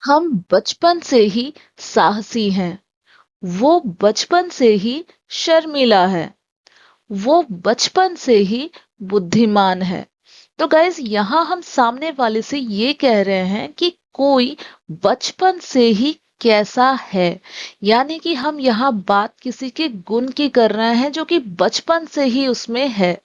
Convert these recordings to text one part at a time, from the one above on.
हम बचपन से ही साहसी हैं। वो बचपन से ही शर्मीला है। वो बचपन से ही बुद्धिमान है। तो गाइज यहाँ हम सामने वाले से ये कह रहे हैं कि कोई बचपन से ही कैसा है, यानी कि हम यहाँ बात किसी के गुण की कर रहे हैं जो कि बचपन से ही उसमें है।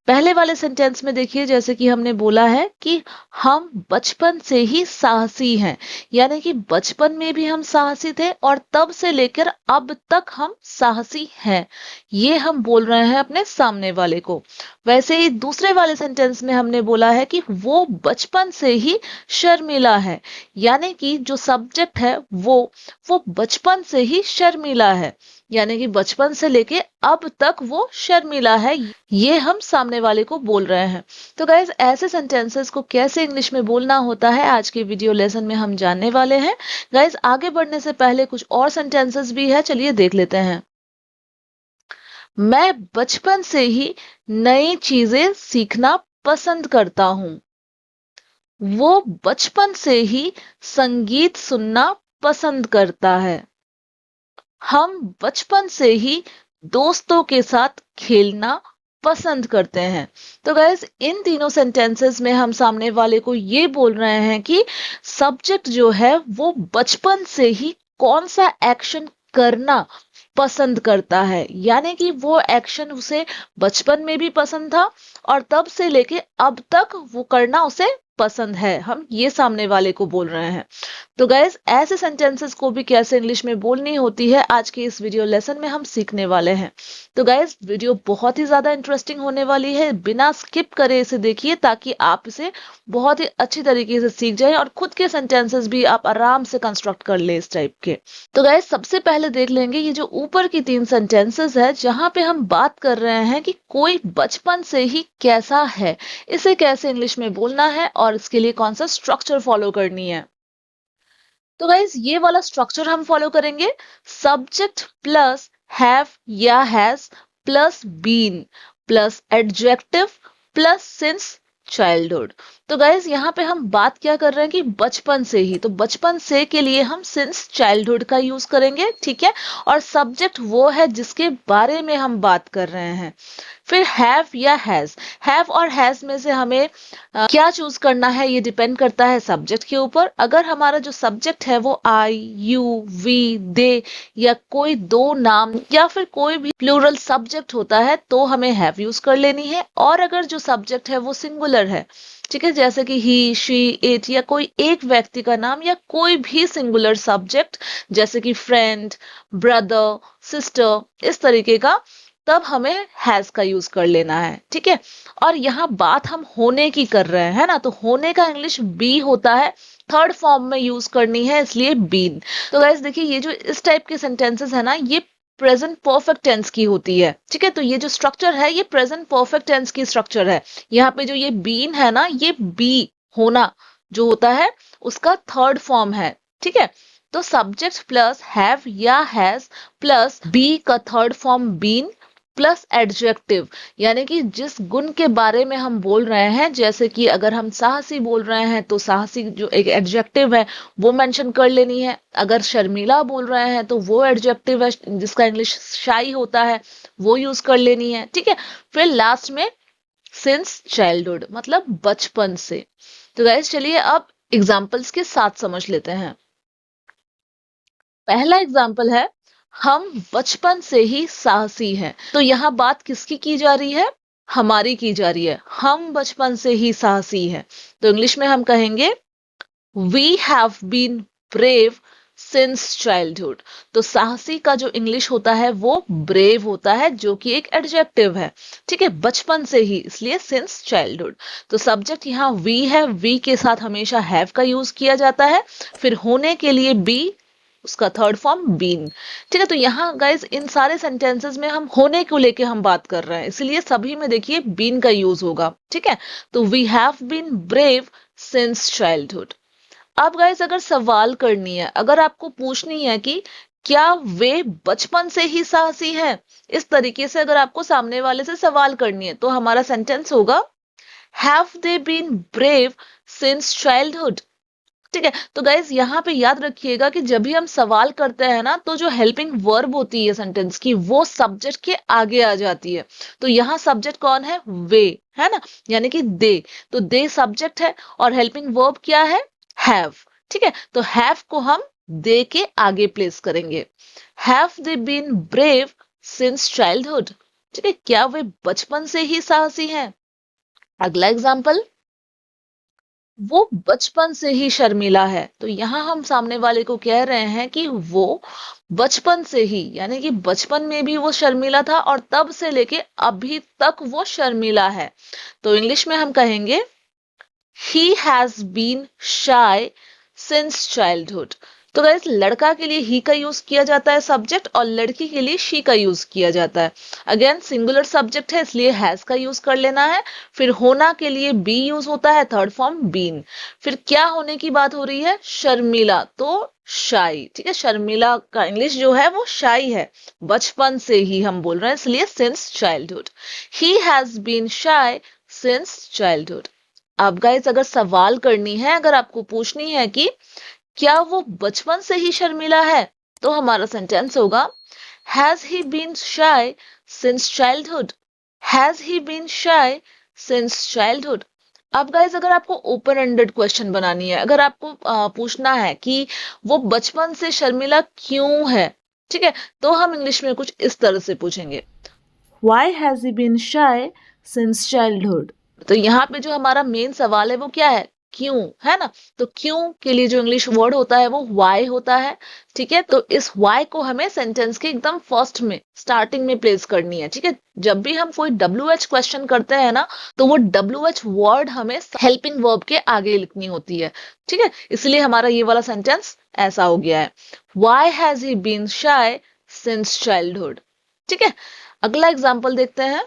पहले वाले सेंटेंस में देखिए, जैसे कि हमने बोला है कि हम बचपन से ही साहसी हैं, यानी कि बचपन में भी हम साहसी थे और तब से लेकर अब तक हम साहसी हैं। ये हम बोल रहे हैं अपने सामने वाले को। वैसे ही दूसरे वाले सेंटेंस में हमने बोला है कि वो बचपन से ही शर्मीला है, यानी कि जो सब्जेक्ट है वो बचपन से ही शर्मीला है, यानी कि बचपन से लेके अब तक वो शर्मिला है। ये हम सामने वाले को बोल रहे हैं। तो गाइज ऐसे सेंटेंसेस को कैसे इंग्लिश में बोलना होता है आज के वीडियो लेसन में हम जानने वाले हैं। गाइज आगे बढ़ने से पहले कुछ और सेंटेंसेस भी है, चलिए देख लेते हैं। मैं बचपन से ही नई चीजें सीखना पसंद करता हूँ। वो बचपन से ही संगीत सुनना पसंद करता है। हम बचपन से ही दोस्तों के साथ खेलना पसंद करते हैं। तो गाइस इन तीनों सेंटेंसेस में हम सामने वाले को ये बोल रहे हैं कि सब्जेक्ट जो है वो बचपन से ही कौन सा एक्शन करना पसंद करता है, यानी कि वो एक्शन उसे बचपन में भी पसंद था और तब से लेके अब तक वो करना उसे पसंद है। हम ये सामने वाले को बोल रहे हैं। तो गाइस ऐसे सेंटेंसेस को भी कैसे इंग्लिश में बोलनी होती है आज के इस वीडियो लेसन में हम सीखने वाले हैं। तो गाइस वीडियो बहुत ही ज्यादा इंटरेस्टिंग होने वाली है, बिना स्किप करे इसे देखिए ताकि आप इसे बहुत ही अच्छी तरीके से सीख जाएं और खुद के सेंटेंसेस भी आप आराम से कंस्ट्रक्ट कर ले इस टाइप के। तो गाइस सबसे पहले देख लेंगे ये जो ऊपर की तीन सेंटेंसेस है जहां पे हम बात कर रहे हैं कि कोई बचपन से ही कैसा है, इसे कैसे इंग्लिश में बोलना है और इसके लिए कौन सा स्ट्रक्चर फॉलो करनी है। तो गाइज ये वाला स्ट्रक्चर हम फॉलो करेंगे। सब्जेक्ट प्लस हैव या has plus been plus adjective plus since childhood. तो गाइज यहाँ पे हम बात क्या कर रहे हैं कि बचपन से ही, तो बचपन से के लिए हम सिंस चाइल्डहुड का यूज करेंगे, ठीक है। और सब्जेक्ट वो है जिसके बारे में हम बात कर रहे हैं। फिर हैव या हैव और हैज में से हमें क्या चूज करना है ये डिपेंड करता है सब्जेक्ट के ऊपर। अगर हमारा जो सब्जेक्ट है वो आई, यू, वी, दे या कोई दो नाम या फिर कोई भी प्लूरल सब्जेक्ट होता है तो हमें हैव यूज कर लेनी है। और अगर जो सब्जेक्ट है वो सिंगुलर है, ठीक है, जैसे कि ही, शी, इट या कोई एक व्यक्ति का नाम या कोई भी सिंगुलर सब्जेक्ट जैसे कि फ्रेंड, ब्रदर, सिस्टर, इस तरीके का, तब हमें हैज का यूज कर लेना है, ठीक है। और यहाँ बात हम होने की कर रहे हैं ना, तो होने का इंग्लिश बी होता है, थर्ड फॉर्म में यूज करनी है इसलिए बीन। तो गाइस देखिए ये जो इस टाइप के सेंटेंसेस है ना ये प्रेजेंट परफेक्ट टेंस की होती है, ठीक है। तो ये जो स्ट्रक्चर है ये प्रेजेंट परफेक्ट टेंस की स्ट्रक्चर है। यहाँ पे जो ये बीन है ना, ये बी होना जो होता है उसका थर्ड फॉर्म है, ठीक है। तो सब्जेक्ट प्लस हैव या हैज प्लस बी का third form been plus adjective, यानी कि जिस गुण के बारे में हम बोल रहे हैं, जैसे कि अगर हम साहसी बोल रहे हैं तो साहसी जो एक एडजेक्टिव है वो मेंशन कर लेनी है। अगर शर्मीला बोल रहे हैं तो वो एडजेक्टिव है जिसका इंग्लिश शाई होता है वो यूज कर लेनी है, ठीक है। फिर लास्ट में सिंस चाइल्डहुड मतलब बचपन से। तो गाइस चलिए अब एग्जाम्पल्स के साथ समझ लेते हैं। पहला एग्जाम्पल है, हम बचपन से ही साहसी हैं। तो यहाँ बात किसकी की जा रही है? हमारी की जा रही है। हम बचपन से ही साहसी हैं। तो इंग्लिश में हम कहेंगे we have been brave since childhood. तो साहसी का जो इंग्लिश होता है वो ब्रेव होता है, जो कि एक एडजेक्टिव है, ठीक है, बचपन से ही, इसलिए सिंस चाइल्डहुड। तो सब्जेक्ट यहाँ वी है, वी के साथ हमेशा हैव का यूज किया जाता है। फिर होने के लिए बी, उसका थर्ड फॉर्म बीन, ठीक है। तो यहाँ गाइज इन सारे सेंटेंसेस में हम होने को लेके हम बात कर रहे हैं, इसलिए सभी में देखिए बीन का यूज होगा, ठीक है। तो we have been brave since childhood. अब गाइज अगर सवाल करनी है, अगर आपको पूछनी है कि क्या वे बचपन से ही साहसी हैं, इस तरीके से अगर आपको सामने वाले से सवाल करनी है तो हमारा सेंटेंस होगा have they been brave since childhood. ठीक है। तो गाइज यहाँ पे याद रखिएगा कि जब भी हम सवाल करते हैं ना, तो जो हेल्पिंग वर्ब होती है सेंटेंस की, वो सब्जेक्ट के आगे आ जाती है। तो यहाँ सब्जेक्ट कौन है? वे, है ना, यानी कि दे। तो दे सब्जेक्ट है और हेल्पिंग वर्ब क्या है? हैव। ठीक है, तो हैव को हम दे के आगे प्लेस करेंगे। Have they been brave since childhood? ठीक है, क्या वे बचपन से ही साहसी हैं? अगला एग्जाम्पल, वो बचपन से ही शर्मीला है। तो यहां हम सामने वाले को कह रहे हैं कि वो बचपन से ही, यानी कि बचपन में भी वो शर्मीला था और तब से लेके अभी तक वो शर्मीला है। तो इंग्लिश में हम कहेंगे he has been shy since childhood. तो गाइस, लड़का के लिए ही का यूज किया जाता है सब्जेक्ट, और लड़की के लिए शी का यूज किया जाता है। अगेन सिंगुलर सब्जेक्ट है, इसलिए हैज का यूज कर लेना है। फिर होना के लिए बी यूज होता है, थर्ड फॉर्म बीन। फिर क्या होने की बात हो रही है? शर्मिला, तो शाई। ठीक है, शर्मिला का इंग्लिश जो है वो शाई है, बचपन से ही हम बोल रहे हैं, इसलिए since childhood. He has been shy since childhood. अब गाइस, अगर सवाल करनी है, अगर आपको पूछनी है कि क्या वो बचपन से ही शर्मिला है, तो हमारा सेंटेंस होगा has he been shy since childhood? Has he been shy since childhood? अब गाइस, अगर आपको ओपन एंडेड क्वेश्चन बनानी है, अगर आपको पूछना है कि वो बचपन से शर्मिला क्यों है, ठीक है, तो हम इंग्लिश में कुछ इस तरह से पूछेंगे, why has he been shy since childhood? तो यहाँ पे जो हमारा मेन सवाल है वो क्या है? क्यों, है ना। तो क्यों के लिए जो इंग्लिश वर्ड होता है वो वाई होता है। ठीक है, तो इस वाई को हमें सेंटेंस के एकदम फर्स्ट में, स्टार्टिंग में प्लेस करनी है। ठीक है, जब भी हम कोई WH क्वेश्चन करते हैं ना, तो वो WH वर्ड हमें हेल्पिंग वर्ब के आगे लिखनी होती है। ठीक है, इसलिए हमारा ये वाला सेंटेंस ऐसा हो गया है, why has he been shy since childhood. ठीक है, अगला एग्जाम्पल देखते हैं,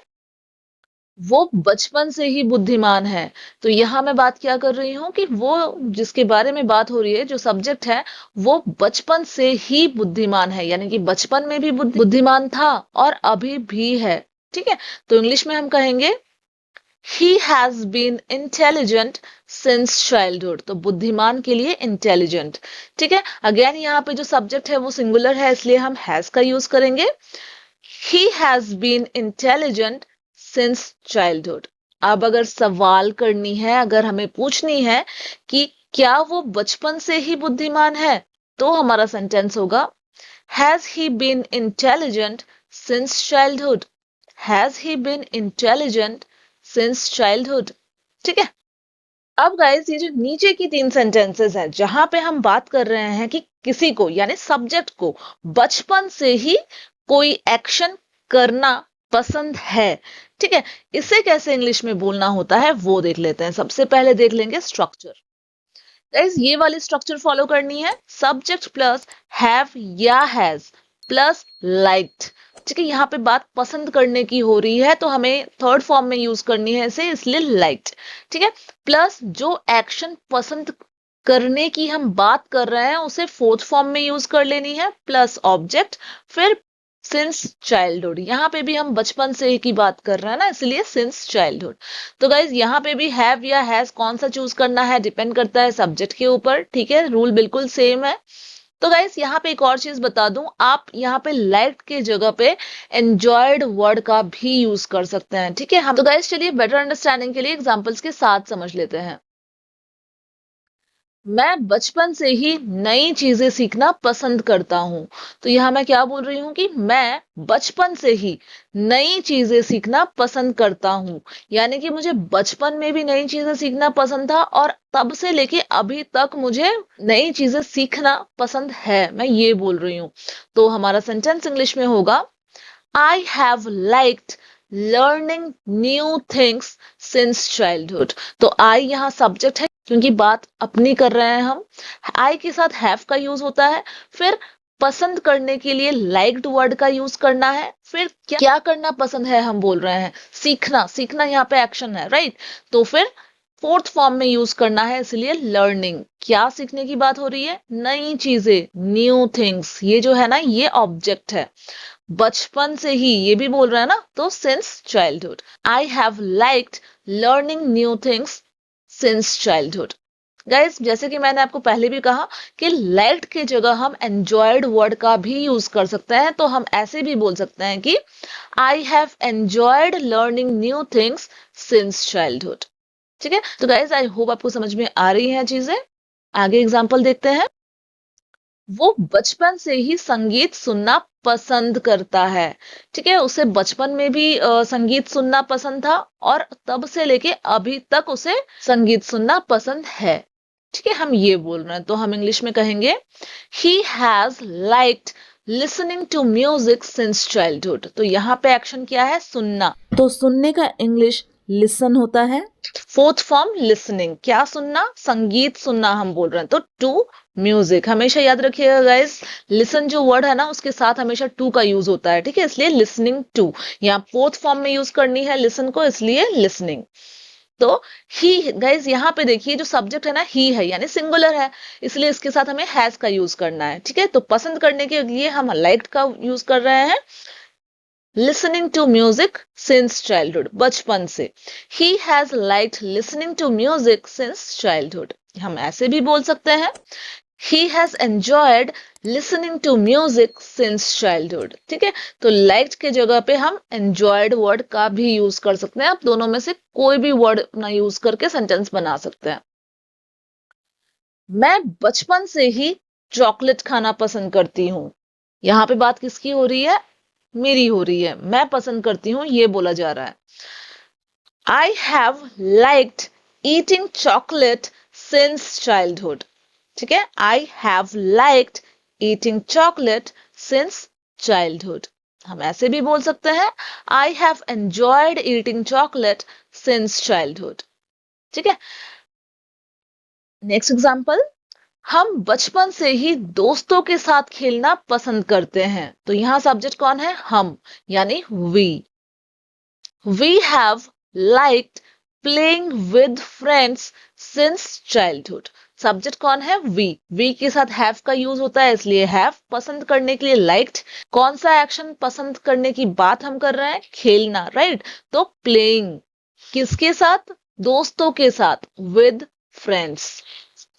वो बचपन से ही बुद्धिमान है। तो यहां मैं बात क्या कर रही हूं कि वो जिसके बारे में बात हो रही है, जो सब्जेक्ट है, वो बचपन से ही बुद्धिमान है, यानी कि बचपन में भी बुद्धिमान था और अभी भी है। ठीक है, तो इंग्लिश में हम कहेंगे he has been intelligent since childhood. तो बुद्धिमान के लिए इंटेलिजेंट। ठीक है, अगेन यहाँ पे जो सब्जेक्ट है वो सिंगुलर है, इसलिए हम हैज का यूज करेंगे। He has been intelligent since childhood. अब अगर सवाल करनी है, अगर हमें पूछनी है कि क्या वो बचपन से ही बुद्धिमान है, तो हमारा सेंटेंस होगा has he been intelligent since childhood? Has he been intelligent since childhood? ठीक है, अब गाइस, ये जो नीचे की 3 सेंटेंसेस हैं, जहां पे हम बात कर रहे हैं कि किसी को, यानी सब्जेक्ट को बचपन से ही कोई एक्शन करना पसंद है। ठीक है, इसे कैसे इंग्लिश में बोलना होता है वो देख लेते हैं। सबसे पहले देख लेंगे स्ट्रक्चर। गाइस, ये वाली स्ट्रक्चर फॉलो करनी है, सब्जेक्ट प्लस हैव या हैज प्लस लाइक्ड। ठीक है, यहाँ पे बात पसंद करने की हो रही है, तो हमें थर्ड फॉर्म में यूज करनी है इसे, इसलिए लाइक्ड। ठीक है, प्लस जो एक्शन पसंद करने की हम बात कर रहे हैं उसे फोर्थ फॉर्म में यूज कर लेनी है, प्लस ऑब्जेक्ट, फिर सिंस चाइल्डहुड। यहाँ पे भी हम बचपन से ही की बात कर रहे हैं ना, इसलिए सिंस चाइल्डहुड। तो गाइज, यहाँ पे भी हैव या हैज कौन सा चूज करना है डिपेंड करता है सब्जेक्ट के ऊपर। ठीक है, रूल बिल्कुल सेम है। तो गाइस, यहाँ पे एक और चीज बता दूं, आप यहाँ पे लाइक के जगह पे एंजॉयड वर्ड का भी यूज कर सकते हैं। ठीक है, हम तो गाइस चलिए बेटर अंडरस्टैंडिंग के लिए एग्जांपल्स के साथ समझ लेते हैं। मैं बचपन से ही नई चीजें सीखना पसंद करता हूं। तो यहां मैं क्या बोल रही हूं कि मैं बचपन से ही नई चीजें सीखना पसंद करता हूं, यानी कि मुझे बचपन में भी नई चीजें सीखना पसंद था और तब से लेके अभी तक मुझे नई चीजें सीखना पसंद है, मैं ये बोल रही हूं। तो हमारा सेंटेंस इंग्लिश में होगा I have liked learning new things since childhood. तो आई यहाँ सब्जेक्ट है, क्योंकि बात अपनी कर रहे हैं हम। आई के साथ हैव का यूज होता है, फिर पसंद करने के लिए लाइक्ड वर्ड का यूज करना है, फिर क्या करना पसंद है हम बोल रहे हैं, सीखना। सीखना यहाँ पे एक्शन है, राइट। तो फिर फोर्थ फॉर्म में यूज करना है, इसलिए लर्निंग। क्या सीखने की बात हो रही है? नई चीजें, न्यू थिंग्स। ये जो है ना, ये ऑब्जेक्ट है, बचपन से ही ये भी बोल रहा है ना, तो since childhood. I have liked learning new things since childhood. Guys जैसे कि मैंने आपको पहले भी कहा कि लाइक्ड की जगह हम एंजॉयड वर्ड का भी यूज कर सकते हैं, तो हम ऐसे भी बोल सकते हैं कि I have enjoyed learning new things since childhood. ठीक है, तो गाइस आई होप आपको समझ में आ रही हैं चीजें। आगे एग्जांपल देखते हैं। वो बचपन से ही संगीत सुनना पसंद करता है। ठीक है, उसे बचपन में भी संगीत सुनना पसंद था और तब से लेके अभी तक उसे संगीत सुनना पसंद है। ठीक है, हम ये बोल रहे हैं तो हम इंग्लिश में कहेंगे he has liked listening to music since childhood. तो यहाँ पे एक्शन क्या है? सुनना। तो सुनने का इंग्लिश लिसन होता है। फोर्थ फॉर्म लिसनिंग, क्या सुनना? संगीत सुनना हम बोल रहे हैं, तो टू म्यूजिक। हमेशा याद रखिएगा गाइस, लिसन जो वर्ड है ना उसके साथ हमेशा टू का यूज होता है। ठीक है, इसलिए लिसनिंग टू, यहाँ फोर्थ फॉर्म में यूज करनी है लिसन को, इसलिए लिसनिंग। तो ही गाइज यहाँ पे देखिए जो सब्जेक्ट है ना ही है, यानी सिंगुलर है, इसलिए इसके साथ हमें हैज का यूज करना है। ठीक है, तो पसंद करने के लिए हम लाइक्ड का यूज कर रहे हैं। Listening to music since childhood, बचपन से। He has liked listening to music since childhood. हम ऐसे भी बोल सकते हैं he has enjoyed listening to music since childhood। ठीक है, तो liked के जगह पे हम enjoyed वर्ड का भी यूज कर सकते हैं। आप दोनों में से कोई भी वर्ड अपना यूज करके सेंटेंस बना सकते हैं। मैं बचपन से ही चॉकलेट खाना पसंद करती हूँ। यहां पे बात किसकी हो रही है? मेरी हो रही है। मैं पसंद करती हूँ ये बोला जा रहा है। I have liked eating chocolate since childhood। ठीक है, I have liked eating chocolate since childhood. हम ऐसे भी बोल सकते हैं I have enjoyed eating chocolate since childhood. ठीक है, नेक्स्ट एग्जांपल। हम बचपन से ही दोस्तों के साथ खेलना पसंद करते हैं। तो यहां सब्जेक्ट कौन है? हम, यानी we have liked playing with friends since childhood. Subject कौन है? वी के साथ हैव का यूज होता है, इसलिए हैव। पसंद करने के लिए लाइक्ड। कौन सा एक्शन पसंद करने की बात हम कर रहे हैं? खेलना, राइट। तो प्लेइंग किसके साथ? दोस्तों के साथ। विद फ्रेंड्स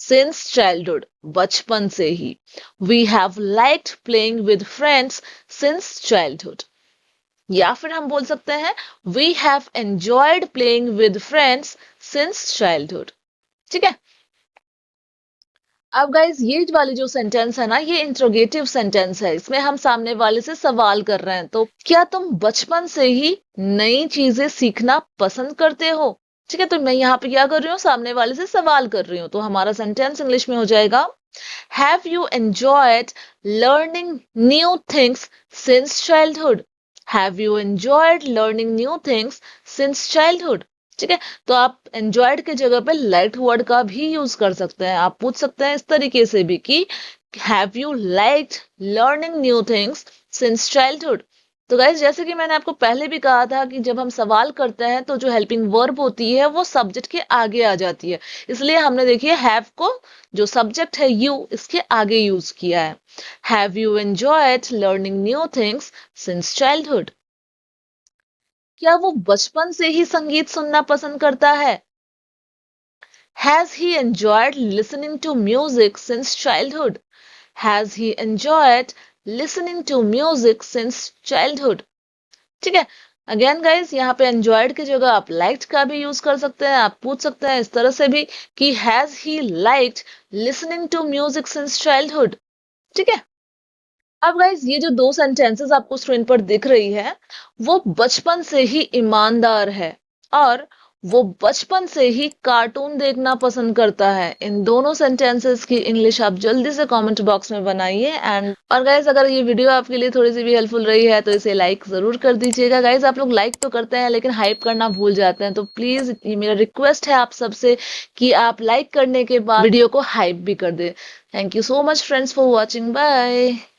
सिंस चाइल्डहुड, बचपन से ही। We have liked playing with friends since childhood. या फिर हम बोल सकते हैं we have enjoyed playing with friends since childhood. ठीक है, अब गाइज ये वाली जो सेंटेंस है ना, ये इंट्रोगेटिव सेंटेंस है। इसमें हम सामने वाले से सवाल कर रहे हैं। तो क्या तुम बचपन से ही नई चीजें सीखना पसंद करते हो? ठीक है, तो मैं यहाँ पे क्या कर रही हूँ? सामने वाले से सवाल कर रही हूँ। तो हमारा सेंटेंस इंग्लिश में हो जाएगा have you enjoyed learning new things since childhood. Have you enjoyed learning new things since childhood. ठीक है, तो आप एंजॉयड के जगह पे लाइक्ड वर्ड का भी यूज कर सकते हैं। आप पूछ सकते हैं इस तरीके से भी कि have you liked learning new things since childhood. तो गाइस जैसे कि मैंने आपको पहले भी कहा था कि जब हम सवाल करते हैं तो जो हेल्पिंग वर्ब होती है वो सब्जेक्ट के आगे आ जाती है, इसलिए हमने देखिए हैव को जो सब्जेक्ट है यू इसके आगे यूज किया है। Have you enjoyed learning new things since childhood. क्या वो बचपन से ही संगीत सुनना पसंद करता है? Has he enjoyed listening to music since childhood? Has he enjoyed listening to music since childhood? ठीक है, अगेन गाइस यहाँ पे enjoyed की जगह आप liked का भी यूज कर सकते हैं। आप पूछ सकते हैं इस तरह से भी कि has he liked listening to music since childhood? ठीक है, अब गाइज ये जो दो सेंटेंसेस आपको स्क्रीन पर दिख रही है वो बचपन से ही ईमानदार है और वो बचपन से ही कार्टून देखना पसंद करता है। इन दोनों सेंटेंसेस की इंग्लिश आप जल्दी से कमेंट बॉक्स में बनाइए। एंड और गाइज अगर ये वीडियो आपके लिए थोड़ी सी भी हेल्पफुल रही है तो इसे लाइक जरूर कर दीजिएगा। गाइज आप लोग लाइक तो करते हैं लेकिन हाइप करना भूल जाते हैं, तो प्लीज ये मेरा रिक्वेस्ट है आप सबसे कि आप लाइक करने के बाद वीडियो को हाइप भी कर दे। Thank you so much friends for watching. Bye.